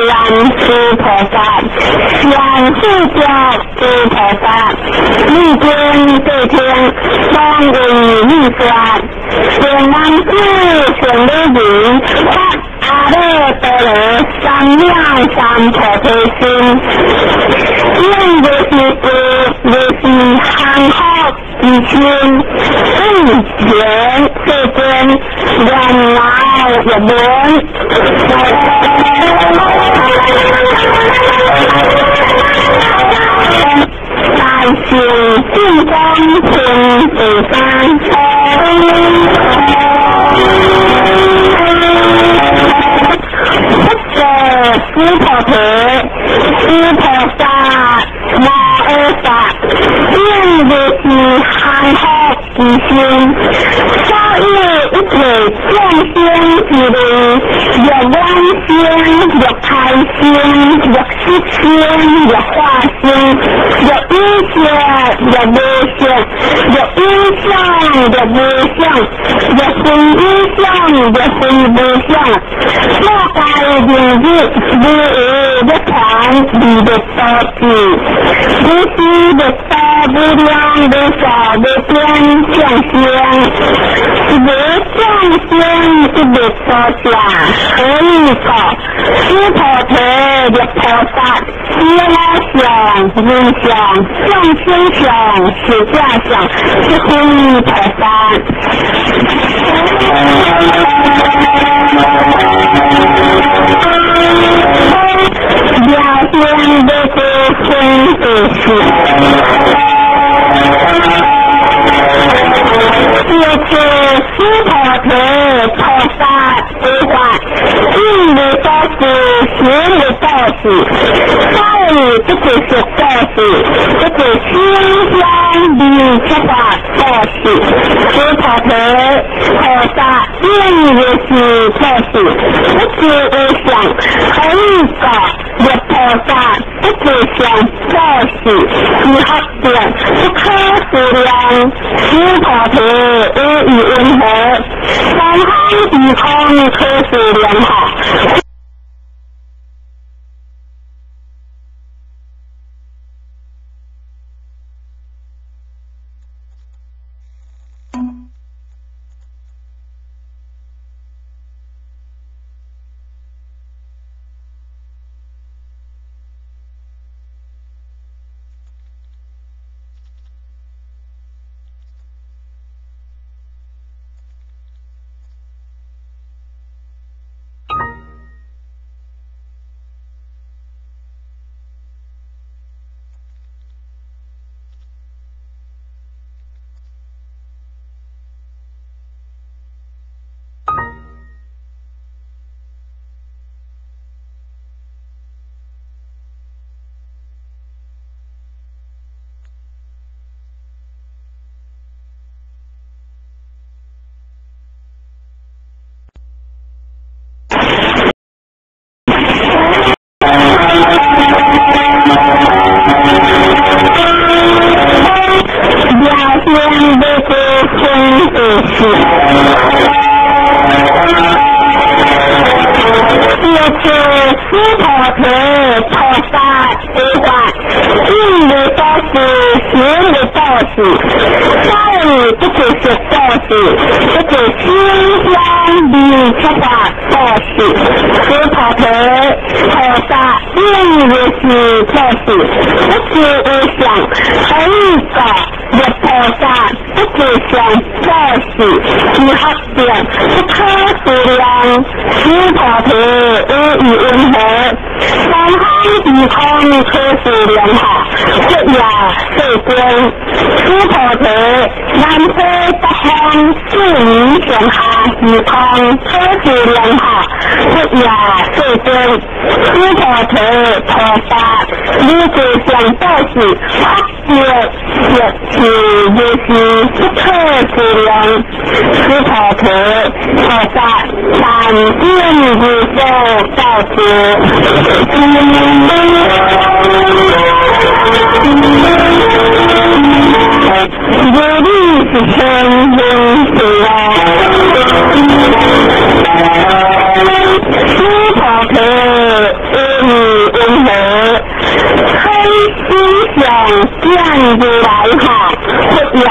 量诸菩萨，向护教诸菩萨，历经对天，方为立说，全能智全力云，发阿耨多罗三藐三菩提心，愿如是故，如是行好之心，前世间原来日本。大行净光天地三师菩提，师菩萨，摩诃萨，愿如是行好之心，超越一切众生之力，若观心，若开心，若识心，若化心，若一切，若无相，若因相，若无相，若非因相，若非无相，若该名日，如有日传，如日多智，如是日多无量无少无边相相，如相相一日多假，何以果？师菩提，若菩萨，悉我相、人相、众生相、实相相，是非菩萨。表现的是生的事，就是师菩提菩萨之法，一日多事，十日多事，三日不只是多事，这是心相离出法多事。师菩提菩萨愿如是多事，不知无相，可以果。若菩萨不只想多事，是合点不可思量。师菩提无以云何？三空地空可思量好。不只是多事，这是心相离出法多事。师菩提菩萨愿如是多事，不知无相，可以果。若菩萨不只想多事，是合点不可思量。师菩提无以云何？三空地空可思量好，这也世间。师菩提南非北方四夷上下时空可思量好，这也世间。师菩提菩萨你只想多事，发觉是如是不可思量。师菩提菩萨但愿如所告知。如理是生人是啊，师菩提上建议来学，不要。